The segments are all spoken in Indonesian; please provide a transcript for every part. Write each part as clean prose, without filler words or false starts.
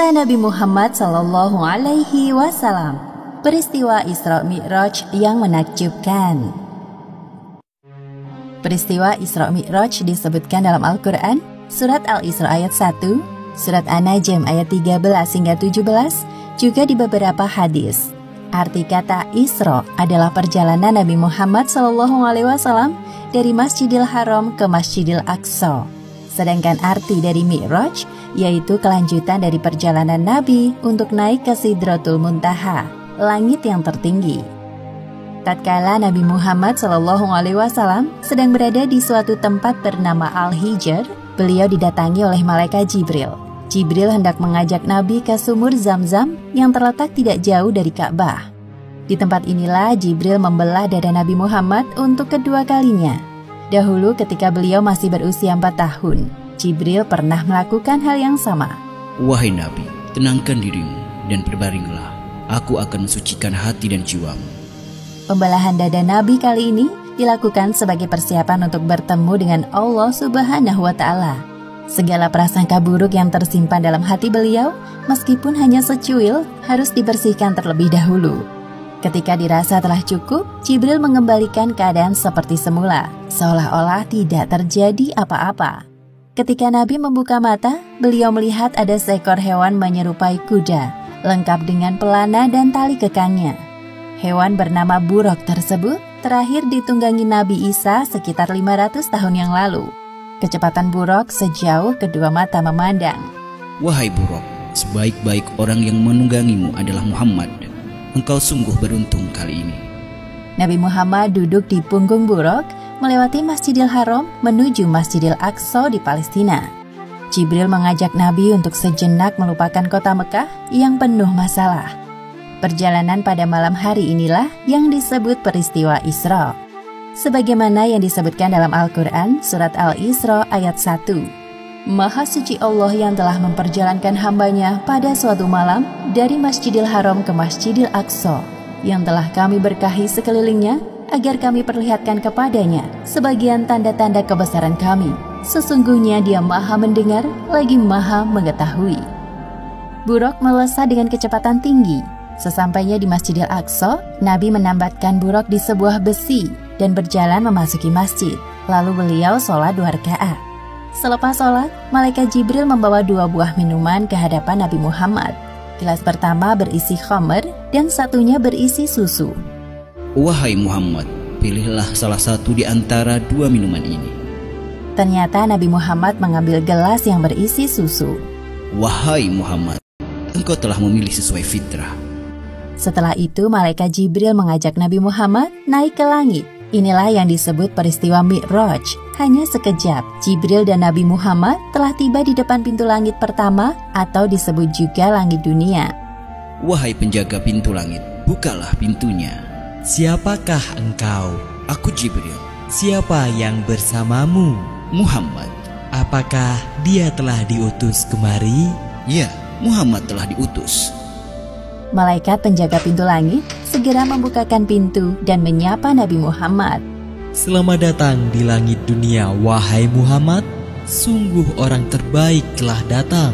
Kisah Nabi Muhammad Sallallahu Alaihi Wasallam. Peristiwa Isra Mi'raj yang menakjubkan. Peristiwa Isra Mi'raj disebutkan dalam Al-Quran, Surat Al-Isra ayat 1, Surat An-Najm ayat 13 hingga 17, juga di beberapa hadis. Arti kata Isra adalah perjalanan Nabi Muhammad Sallallahu Alaihi Wasallam dari Masjidil Haram ke Masjidil Aqsa. Sedangkan arti dari Mi'raj yaitu kelanjutan dari perjalanan Nabi untuk naik ke Sidratul Muntaha, langit yang tertinggi. Tatkala Nabi Muhammad SAW sedang berada di suatu tempat bernama Al-Hijr, beliau didatangi oleh malaikat Jibril. Jibril hendak mengajak Nabi ke sumur Zam-Zam yang terletak tidak jauh dari Ka'bah. Di tempat inilah Jibril membelah dada Nabi Muhammad untuk kedua kalinya. Dahulu ketika beliau masih berusia 4 tahun, Jibril pernah melakukan hal yang sama. Wahai Nabi, tenangkan dirimu dan berbaringlah. Aku akan mensucikan hati dan jiwamu. Pembelahan dada Nabi kali ini dilakukan sebagai persiapan untuk bertemu dengan Allah Subhanahu wa Ta'ala. Segala prasangka buruk yang tersimpan dalam hati beliau, meskipun hanya secuil, harus dibersihkan terlebih dahulu. Ketika dirasa telah cukup, Jibril mengembalikan keadaan seperti semula, seolah-olah tidak terjadi apa-apa. Ketika Nabi membuka mata, beliau melihat ada seekor hewan menyerupai kuda, lengkap dengan pelana dan tali kekangnya. Hewan bernama buruk tersebut terakhir ditunggangi Nabi Isa sekitar 500 tahun yang lalu. Kecepatan buruk sejauh kedua mata memandang. Wahai buruk, sebaik-baik orang yang menunggangimu adalah Muhammad. Engkau sungguh beruntung kali ini. Nabi Muhammad duduk di punggung buruk, melewati Masjidil Haram menuju Masjidil Aqsa di Palestina. Jibril mengajak Nabi untuk sejenak melupakan kota Mekah yang penuh masalah. Perjalanan pada malam hari inilah yang disebut peristiwa Isra. Sebagaimana yang disebutkan dalam Al-Quran, Surat Al-Isra ayat 1. Maha suci Allah yang telah memperjalankan hambanya pada suatu malam dari Masjidil Haram ke Masjidil Aqsa, yang telah kami berkahi sekelilingnya agar kami perlihatkan kepadanya sebagian tanda-tanda kebesaran kami. Sesungguhnya Dia Maha mendengar lagi Maha mengetahui. Buruk melesat dengan kecepatan tinggi. Sesampainya di Masjidil Aqsa, Nabi menambatkan buruk di sebuah besi dan berjalan memasuki masjid. Lalu beliau sholat 2 rakaat. Selepas sholat, malaikat Jibril membawa 2 buah minuman ke hadapan Nabi Muhammad. Gelas pertama berisi khamr dan satunya berisi susu. Wahai Muhammad, pilihlah salah satu di antara 2 minuman ini. Ternyata Nabi Muhammad mengambil gelas yang berisi susu. Wahai Muhammad, engkau telah memilih sesuai fitrah. Setelah itu malaikat Jibril mengajak Nabi Muhammad naik ke langit. Inilah yang disebut peristiwa Mi'raj. Hanya sekejap, Jibril dan Nabi Muhammad telah tiba di depan pintu langit pertama atau disebut juga langit dunia. Wahai penjaga pintu langit, bukalah pintunya. Siapakah engkau? Aku Jibril. Siapa yang bersamamu? Muhammad. Apakah dia telah diutus kemari? Ya, Muhammad telah diutus. Malaikat penjaga pintu langit segera membukakan pintu dan menyapa Nabi Muhammad. Selamat datang di langit dunia, wahai Muhammad. Sungguh orang terbaik telah datang.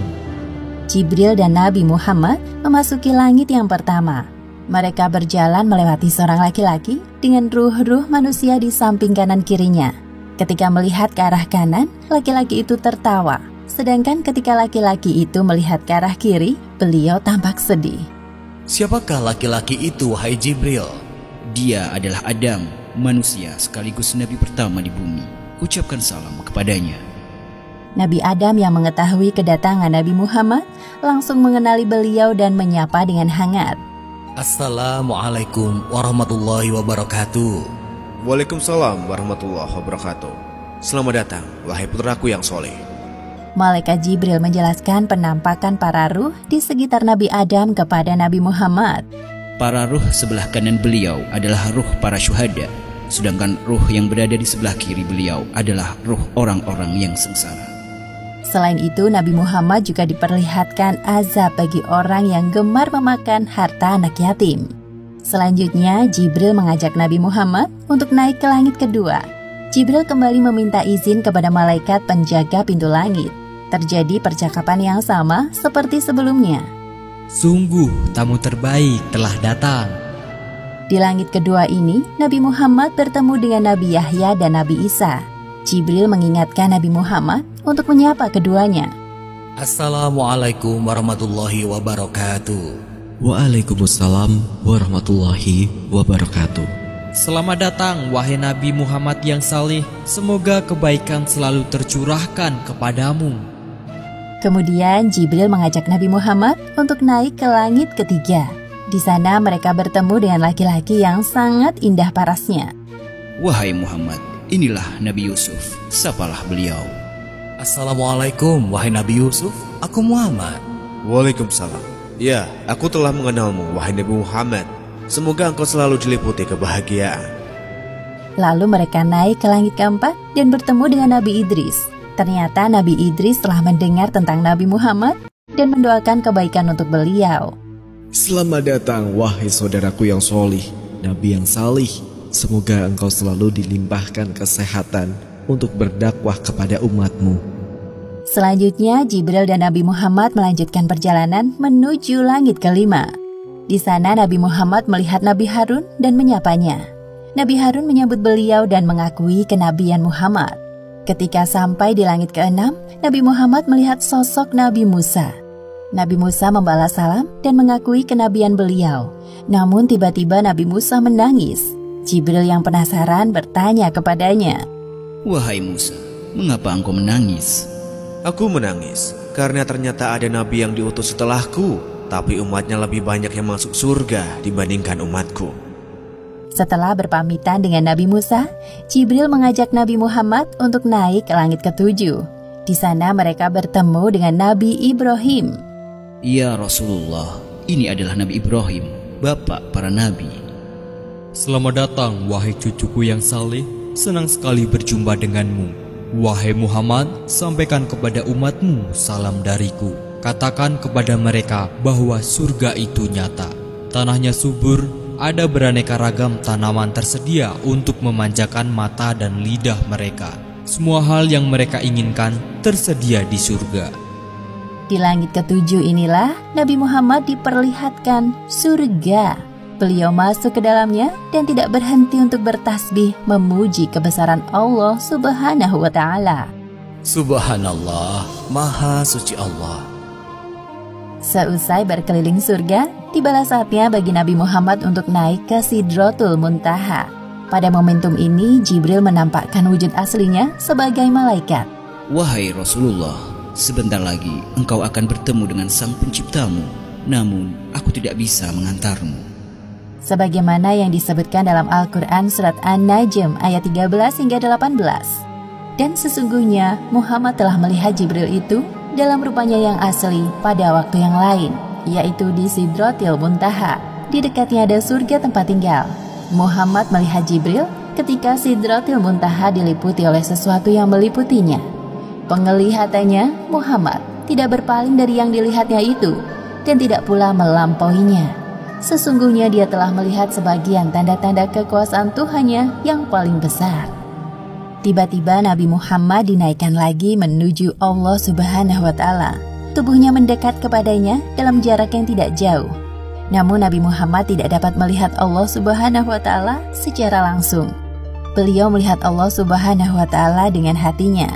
Jibril dan Nabi Muhammad memasuki langit yang pertama. Mereka berjalan melewati seorang laki-laki dengan ruh-ruh manusia di samping kanan kirinya. Ketika melihat ke arah kanan, laki-laki itu tertawa. Sedangkan ketika laki-laki itu melihat ke arah kiri, beliau tampak sedih. Siapakah laki-laki itu, wahai Jibril? Dia adalah Adam, manusia sekaligus nabi pertama di bumi. Ucapkan salam kepadanya. Nabi Adam yang mengetahui kedatangan Nabi Muhammad langsung mengenali beliau dan menyapa dengan hangat. Assalamualaikum warahmatullahi wabarakatuh. Waalaikumsalam warahmatullahi wabarakatuh. Selamat datang, wahai putraku yang soleh. Malaikat Jibril menjelaskan penampakan para ruh di sekitar Nabi Adam kepada Nabi Muhammad. Para ruh sebelah kanan beliau adalah ruh para syuhada, sedangkan ruh yang berada di sebelah kiri beliau adalah ruh orang-orang yang sengsara. Selain itu, Nabi Muhammad juga diperlihatkan azab bagi orang yang gemar memakan harta anak yatim. Selanjutnya, Jibril mengajak Nabi Muhammad untuk naik ke langit kedua. Jibril kembali meminta izin kepada malaikat penjaga pintu langit. Terjadi percakapan yang sama seperti sebelumnya. Sungguh tamu terbaik telah datang. Di langit kedua ini, Nabi Muhammad bertemu dengan Nabi Yahya dan Nabi Isa. Jibril mengingatkan Nabi Muhammad untuk menyapa keduanya. Assalamualaikum warahmatullahi wabarakatuh. Waalaikumsalam warahmatullahi wabarakatuh. Selamat datang wahai Nabi Muhammad yang saleh. Semoga kebaikan selalu tercurahkan kepadamu. Kemudian Jibril mengajak Nabi Muhammad untuk naik ke langit ketiga. Di sana mereka bertemu dengan laki-laki yang sangat indah parasnya. Wahai Muhammad, inilah Nabi Yusuf, sapalah beliau. Assalamualaikum wahai Nabi Yusuf, aku Muhammad. Waalaikumsalam. Ya, aku telah mengenalmu wahai Nabi Muhammad. Semoga engkau selalu diliputi kebahagiaan. Lalu mereka naik ke langit keempat dan bertemu dengan Nabi Idris. Ternyata Nabi Idris telah mendengar tentang Nabi Muhammad dan mendoakan kebaikan untuk beliau. Selamat datang wahai saudaraku yang solih, Nabi yang salih. Semoga engkau selalu dilimpahkan kesehatan untuk berdakwah kepada umatmu. Selanjutnya Jibril dan Nabi Muhammad melanjutkan perjalanan menuju langit kelima. Di sana Nabi Muhammad melihat Nabi Harun dan menyapanya. Nabi Harun menyambut beliau dan mengakui kenabian Muhammad. Ketika sampai di langit keenam, Nabi Muhammad melihat sosok Nabi Musa. Nabi Musa membalas salam dan mengakui kenabian beliau. Namun tiba-tiba Nabi Musa menangis. Jibril yang penasaran bertanya kepadanya, Wahai Musa, mengapa engkau menangis? Aku menangis karena ternyata ada nabi yang diutus setelahku, tapi umatnya lebih banyak yang masuk surga dibandingkan umatku. Setelah berpamitan dengan Nabi Musa, Jibril mengajak Nabi Muhammad untuk naik ke langit ketujuh. Di sana mereka bertemu dengan Nabi Ibrahim. Ya Rasulullah, ini adalah Nabi Ibrahim, bapak para nabi. Selamat datang wahai cucuku yang saleh. Senang sekali berjumpa denganmu. Wahai Muhammad, sampaikan kepada umatmu salam dariku. Katakan kepada mereka bahwa surga itu nyata. Tanahnya subur, ada beraneka ragam tanaman tersedia untuk memanjakan mata dan lidah mereka. Semua hal yang mereka inginkan tersedia di surga. Di langit ketujuh inilah Nabi Muhammad diperlihatkan surga. Beliau masuk ke dalamnya dan tidak berhenti untuk bertasbih memuji kebesaran Allah Subhanahu wa Ta'ala. Subhanallah, Maha Suci Allah. Seusai berkeliling surga, tibalah saatnya bagi Nabi Muhammad untuk naik ke Sidratul Muntaha. Pada momentum ini, Jibril menampakkan wujud aslinya sebagai malaikat. Wahai Rasulullah, sebentar lagi engkau akan bertemu dengan sang penciptamu. Namun, aku tidak bisa mengantarmu. Sebagaimana yang disebutkan dalam Al-Quran surat An-Najm ayat 13 hingga 18. Dan sesungguhnya Muhammad telah melihat Jibril itu dalam rupanya yang asli pada waktu yang lain, yaitu di Sidratil Muntaha. Di dekatnya ada surga tempat tinggal. Muhammad melihat Jibril ketika Sidratil Muntaha diliputi oleh sesuatu yang meliputinya. Penglihatannya, Muhammad tidak berpaling dari yang dilihatnya itu dan tidak pula melampauinya. Sesungguhnya dia telah melihat sebagian tanda-tanda kekuasaan Tuhannya yang paling besar. Tiba-tiba Nabi Muhammad dinaikkan lagi menuju Allah Subhanahu wa Ta'ala. Tubuhnya mendekat kepadanya dalam jarak yang tidak jauh. Namun Nabi Muhammad tidak dapat melihat Allah Subhanahu wa Ta'ala secara langsung. Beliau melihat Allah Subhanahu wa Ta'ala dengan hatinya.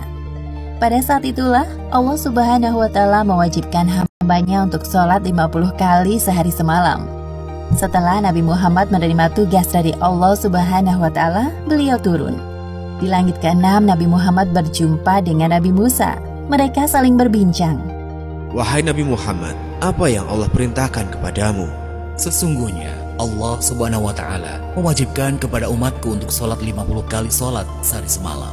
Pada saat itulah Allah Subhanahu wa Ta'ala mewajibkan hambanya untuk sholat 50 kali sehari semalam. Setelah Nabi Muhammad menerima tugas dari Allah Subhanahu wa Ta'ala, beliau turun. Di langit ke-6, Nabi Muhammad berjumpa dengan Nabi Musa. Mereka saling berbincang. Wahai Nabi Muhammad, apa yang Allah perintahkan kepadamu? Sesungguhnya Allah Subhanahu wa Ta'ala mewajibkan kepada umatku untuk sholat 50 kali sholat sehari semalam.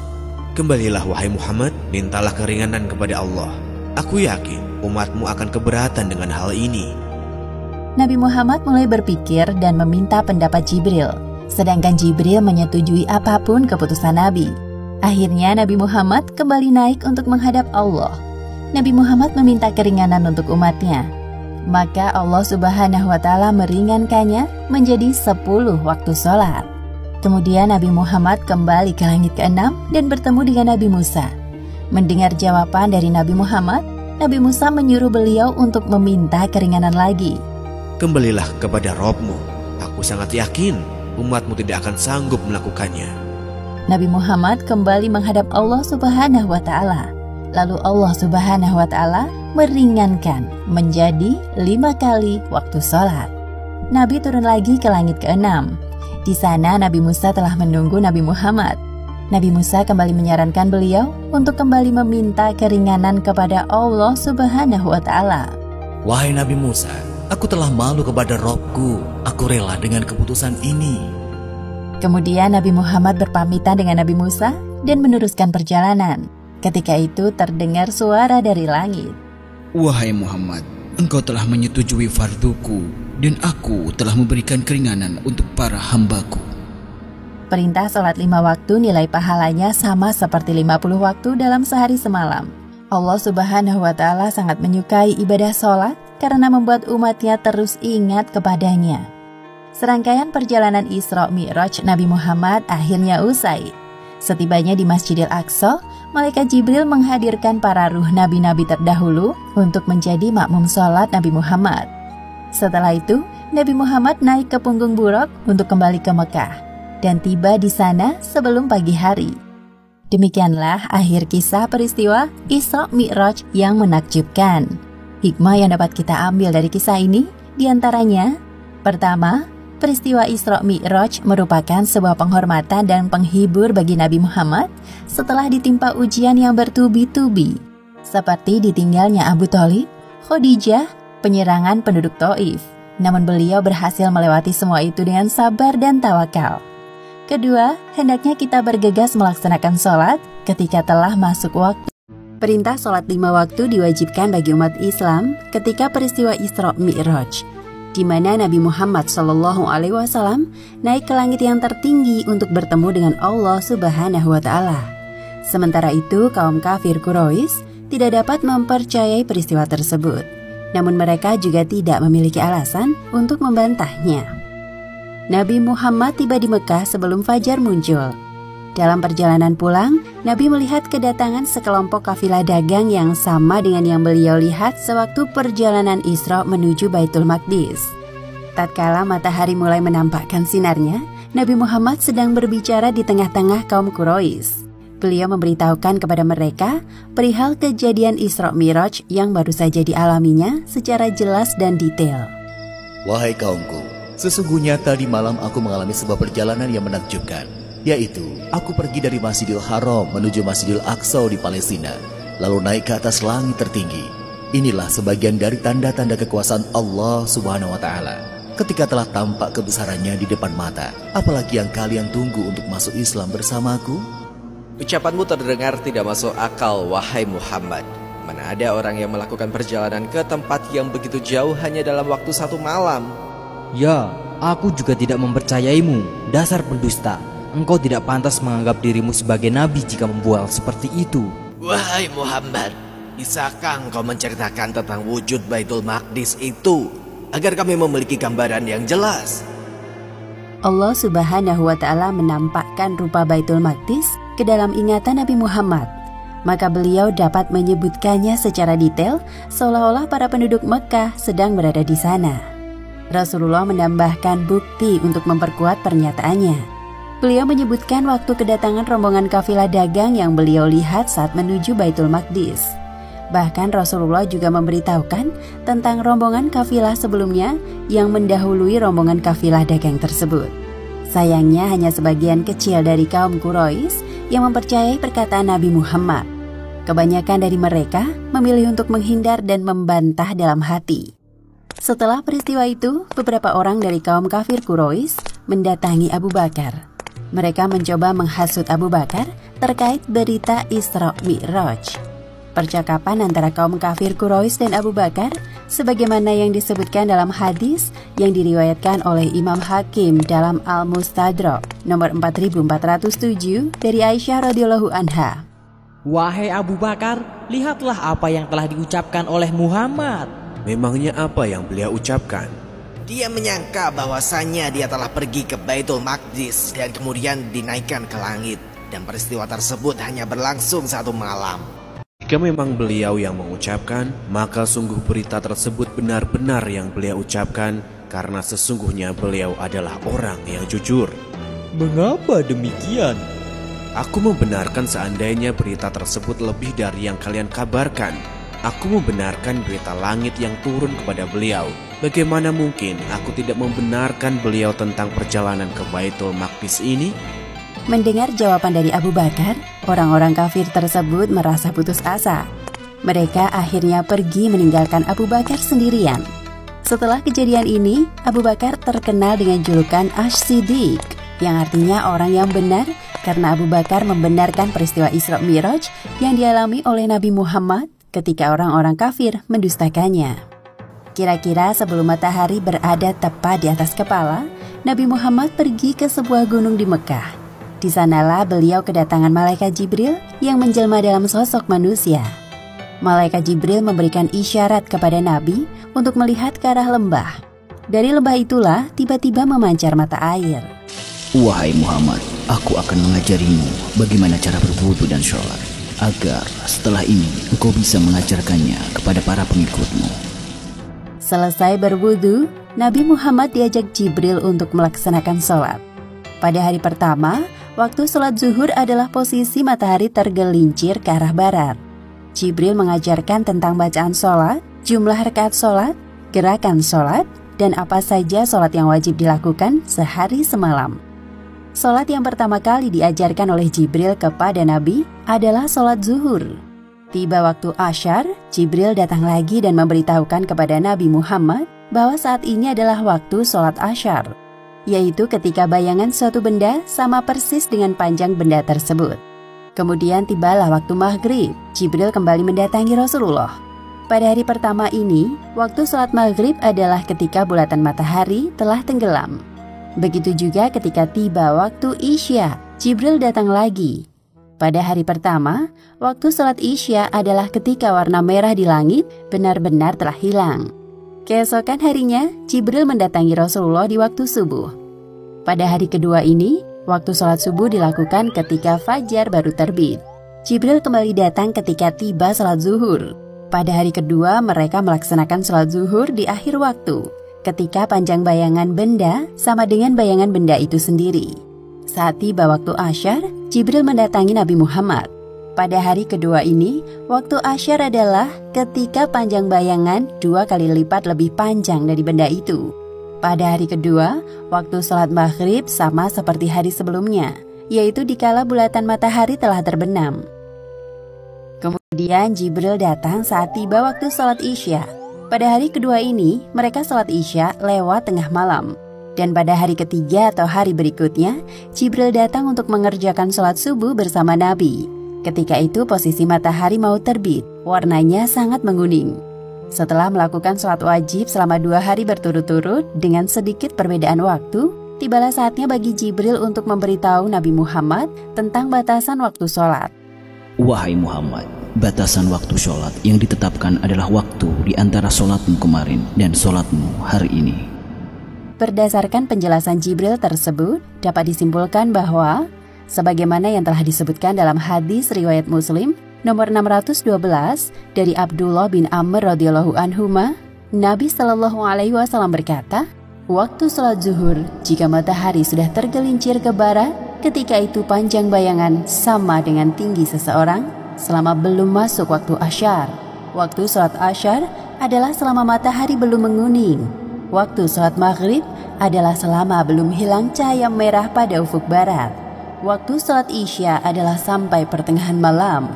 Kembalilah wahai Muhammad, mintalah keringanan kepada Allah. Aku yakin umatmu akan keberatan dengan hal ini. Nabi Muhammad mulai berpikir dan meminta pendapat Jibril. Sedangkan Jibril menyetujui apapun keputusan Nabi. Akhirnya Nabi Muhammad kembali naik untuk menghadap Allah. Nabi Muhammad meminta keringanan untuk umatnya. Maka Allah Subhanahu wa Ta'ala meringankannya menjadi 10 waktu sholat. Kemudian Nabi Muhammad kembali ke langit ke-6 dan bertemu dengan Nabi Musa. Mendengar jawaban dari Nabi Muhammad, Nabi Musa menyuruh beliau untuk meminta keringanan lagi. Kembalilah kepada Robmu. Aku sangat yakin umatmu tidak akan sanggup melakukannya. Nabi Muhammad kembali menghadap Allah Subhanahu wa Ta'ala. Lalu Allah Subhanahu wa Ta'ala meringankan menjadi 5 kali waktu sholat. Nabi turun lagi ke langit ke-6. Di sana Nabi Musa telah menunggu Nabi Muhammad. Nabi Musa kembali menyarankan beliau untuk kembali meminta keringanan kepada Allah Subhanahu wa Ta'ala. Wahai Nabi Musa, aku telah malu kepada Robku. Aku rela dengan keputusan ini. Kemudian Nabi Muhammad berpamitan dengan Nabi Musa dan meneruskan perjalanan. Ketika itu terdengar suara dari langit. Wahai Muhammad, engkau telah menyetujui farduku dan aku telah memberikan keringanan untuk para hambaku. Perintah sholat 5 waktu nilai pahalanya sama seperti 50 waktu dalam sehari semalam. Allah Subhanahu wa Ta'ala sangat menyukai ibadah sholat karena membuat umatnya terus ingat kepadanya. Serangkaian perjalanan Isra Mi'raj Nabi Muhammad akhirnya usai. Setibanya di Masjidil Aqsa, Malaikat Jibril menghadirkan para ruh nabi-nabi terdahulu untuk menjadi makmum sholat Nabi Muhammad. Setelah itu, Nabi Muhammad naik ke punggung buruk untuk kembali ke Mekah dan tiba di sana sebelum pagi hari. Demikianlah akhir kisah peristiwa Isra Mi'raj yang menakjubkan. Hikmah yang dapat kita ambil dari kisah ini diantaranya: pertama, peristiwa Isra Mi'raj merupakan sebuah penghormatan dan penghibur bagi Nabi Muhammad setelah ditimpa ujian yang bertubi-tubi, seperti ditinggalnya Abu Thalib, Khadijah, penyerangan penduduk Taif. Namun beliau berhasil melewati semua itu dengan sabar dan tawakal. Kedua, hendaknya kita bergegas melaksanakan sholat ketika telah masuk waktu. Perintah sholat 5 waktu diwajibkan bagi umat Islam ketika peristiwa Isra Mi'raj, di mana Nabi Muhammad SAW naik ke langit yang tertinggi untuk bertemu dengan Allah Subhanahu wa Ta'ala. Sementara itu, kaum kafir Quraisy tidak dapat mempercayai peristiwa tersebut. Namun mereka juga tidak memiliki alasan untuk membantahnya. Nabi Muhammad tiba di Mekah sebelum fajar muncul. Dalam perjalanan pulang, Nabi melihat kedatangan sekelompok kafilah dagang yang sama dengan yang beliau lihat sewaktu perjalanan Isra menuju Baitul Maqdis. Tatkala matahari mulai menampakkan sinarnya, Nabi Muhammad sedang berbicara di tengah-tengah kaum Quraisy. Beliau memberitahukan kepada mereka perihal kejadian Isra Mi'raj yang baru saja dialaminya secara jelas dan detail. Wahai kaumku, sesungguhnya tadi malam aku mengalami sebuah perjalanan yang menakjubkan, yaitu aku pergi dari Masjidil Haram menuju Masjidil Aqsa di Palestina, lalu naik ke atas langit tertinggi. Inilah sebagian dari tanda-tanda kekuasaan Allah Subhanahu wa Ta'ala ketika telah tampak kebesarannya di depan mata. Apalagi yang kalian tunggu untuk masuk Islam bersamaku? Ucapanmu terdengar tidak masuk akal, wahai Muhammad. Mana ada orang yang melakukan perjalanan ke tempat yang begitu jauh hanya dalam waktu 1 malam? Ya, aku juga tidak mempercayaimu. Dasar pendusta. Engkau tidak pantas menganggap dirimu sebagai nabi jika membual seperti itu. Wahai Muhammad, bisakah engkau menceritakan tentang wujud Baitul Maqdis itu agar kami memiliki gambaran yang jelas? Allah Subhanahu wa Ta'ala menampakkan rupa Baitul Maqdis ke dalam ingatan Nabi Muhammad. Maka beliau dapat menyebutkannya secara detail seolah-olah para penduduk Mekah sedang berada di sana. Rasulullah menambahkan bukti untuk memperkuat pernyataannya. Beliau menyebutkan waktu kedatangan rombongan kafilah dagang yang beliau lihat saat menuju Baitul Maqdis. Bahkan Rasulullah juga memberitahukan tentang rombongan kafilah sebelumnya yang mendahului rombongan kafilah dagang tersebut. Sayangnya hanya sebagian kecil dari kaum Quraisy yang mempercayai perkataan Nabi Muhammad. Kebanyakan dari mereka memilih untuk menghindar dan membantah dalam hati. Setelah peristiwa itu, beberapa orang dari kaum kafir Quraisy mendatangi Abu Bakar. Mereka mencoba menghasut Abu Bakar terkait berita Isra Mi'raj. Percakapan antara kaum kafir Quraisy dan Abu Bakar sebagaimana yang disebutkan dalam hadis yang diriwayatkan oleh Imam Hakim dalam Al-Mustadrak nomor 4407 dari Aisyah radhiyallahu anha. Wahai Abu Bakar, lihatlah apa yang telah diucapkan oleh Muhammad. Memangnya apa yang beliau ucapkan? Dia menyangka bahwasannya dia telah pergi ke Baitul Maqdis dan kemudian dinaikkan ke langit. dan peristiwa tersebut hanya berlangsung 1 malam. Jika memang beliau yang mengucapkan, maka sungguh berita tersebut benar-benar yang beliau ucapkan, karena sesungguhnya beliau adalah orang yang jujur. Mengapa demikian? Aku membenarkan seandainya berita tersebut lebih dari yang kalian kabarkan. Aku membenarkan berita langit yang turun kepada beliau. Bagaimana mungkin aku tidak membenarkan beliau tentang perjalanan ke Baitul Maqdis ini? Mendengar jawaban dari Abu Bakar, orang-orang kafir tersebut merasa putus asa. Mereka akhirnya pergi meninggalkan Abu Bakar sendirian. Setelah kejadian ini, Abu Bakar terkenal dengan julukan Ash-Siddiq, yang artinya orang yang benar, karena Abu Bakar membenarkan peristiwa Isra Mi'raj yang dialami oleh Nabi Muhammad ketika orang-orang kafir mendustakannya. Kira-kira sebelum matahari berada tepat di atas kepala, Nabi Muhammad pergi ke sebuah gunung di Mekah. Di sanalah beliau kedatangan malaikat Jibril yang menjelma dalam sosok manusia. Malaikat Jibril memberikan isyarat kepada Nabi untuk melihat ke arah lembah. Dari lembah itulah tiba-tiba memancar mata air. Wahai Muhammad, aku akan mengajarimu bagaimana cara berwudu dan sholat, agar setelah ini engkau bisa mengajarkannya kepada para pengikutmu. Selesai berwudu, Nabi Muhammad diajak Jibril untuk melaksanakan sholat. Pada hari pertama, waktu sholat zuhur adalah posisi matahari tergelincir ke arah barat. Jibril mengajarkan tentang bacaan sholat, jumlah rakaat sholat, gerakan sholat, dan apa saja sholat yang wajib dilakukan sehari semalam. Sholat yang pertama kali diajarkan oleh Jibril kepada Nabi adalah sholat zuhur. Tiba waktu asyar, Jibril datang lagi dan memberitahukan kepada Nabi Muhammad bahwa saat ini adalah waktu sholat asyar, yaitu ketika bayangan suatu benda sama persis dengan panjang benda tersebut. Kemudian tibalah waktu maghrib, Jibril kembali mendatangi Rasulullah. Pada hari pertama ini, waktu sholat maghrib adalah ketika bulatan matahari telah tenggelam. Begitu juga ketika tiba waktu isya, Jibril datang lagi. Pada hari pertama, waktu sholat isya adalah ketika warna merah di langit benar-benar telah hilang. Keesokan harinya, Jibril mendatangi Rasulullah di waktu subuh. Pada hari kedua ini, waktu sholat subuh dilakukan ketika fajar baru terbit. Jibril kembali datang ketika tiba sholat zuhur. Pada hari kedua, mereka melaksanakan sholat zuhur di akhir waktu, ketika panjang bayangan benda sama dengan bayangan benda itu sendiri. Saat tiba waktu asyar, Jibril mendatangi Nabi Muhammad. Pada hari kedua ini, waktu asyar adalah ketika panjang bayangan 2 kali lipat lebih panjang dari benda itu. Pada hari kedua, waktu sholat maghrib sama seperti hari sebelumnya, yaitu dikala bulatan matahari telah terbenam. Kemudian Jibril datang saat tiba waktu sholat isya. Pada hari kedua ini, mereka sholat isya lewat tengah malam. Dan pada hari ketiga atau hari berikutnya, Jibril datang untuk mengerjakan sholat subuh bersama Nabi. Ketika itu posisi matahari mau terbit, warnanya sangat menguning. Setelah melakukan sholat wajib selama 2 hari berturut-turut dengan sedikit perbedaan waktu, tibalah saatnya bagi Jibril untuk memberitahu Nabi Muhammad tentang batasan waktu sholat. Wahai Muhammad, batasan waktu sholat yang ditetapkan adalah waktu di antara sholatmu kemarin dan sholatmu hari ini. Berdasarkan penjelasan Jibril tersebut, dapat disimpulkan bahwa sebagaimana yang telah disebutkan dalam hadis riwayat Muslim nomor 612 dari Abdullah bin Amr radhiyallahu anhuma, Nabi Shallallahu alaihi wasallam berkata, waktu sholat zuhur jika matahari sudah tergelincir ke barat, ketika itu panjang bayangan sama dengan tinggi seseorang selama belum masuk waktu asyar. Waktu sholat asyar adalah selama matahari belum menguning. Waktu sholat maghrib adalah selama belum hilang cahaya merah pada ufuk barat. Waktu sholat isya adalah sampai pertengahan malam.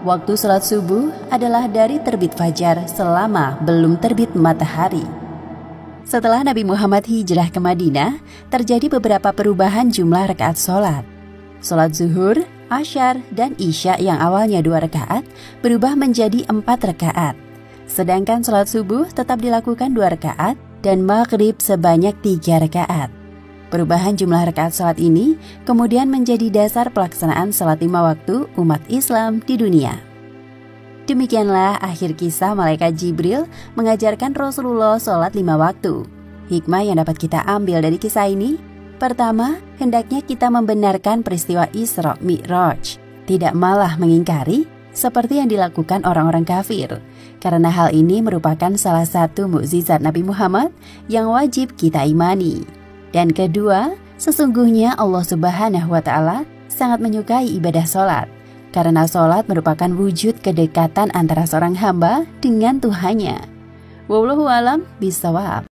Waktu sholat subuh adalah dari terbit fajar selama belum terbit matahari. Setelah Nabi Muhammad hijrah ke Madinah, terjadi beberapa perubahan jumlah rakaat sholat. Sholat zuhur, asyar, dan isya yang awalnya 2 rakaat berubah menjadi 4 rakaat. Sedangkan sholat subuh tetap dilakukan 2 rakaat dan maghrib sebanyak 3 rakaat. Perubahan jumlah rakaat sholat ini kemudian menjadi dasar pelaksanaan sholat 5 waktu umat Islam di dunia. Demikianlah akhir kisah malaikat Jibril mengajarkan Rasulullah sholat 5 waktu. Hikmah yang dapat kita ambil dari kisah ini, Pertama, hendaknya kita membenarkan peristiwa Isra Mi'raj, tidak malah mengingkari seperti yang dilakukan orang-orang kafir. Karena hal ini merupakan salah satu mukjizat Nabi Muhammad yang wajib kita imani. Dan kedua, sesungguhnya Allah Subhanahu wa Ta'ala sangat menyukai ibadah sholat, karena sholat merupakan wujud kedekatan antara seorang hamba dengan Tuhannya. Wallahu a'lam bishawab.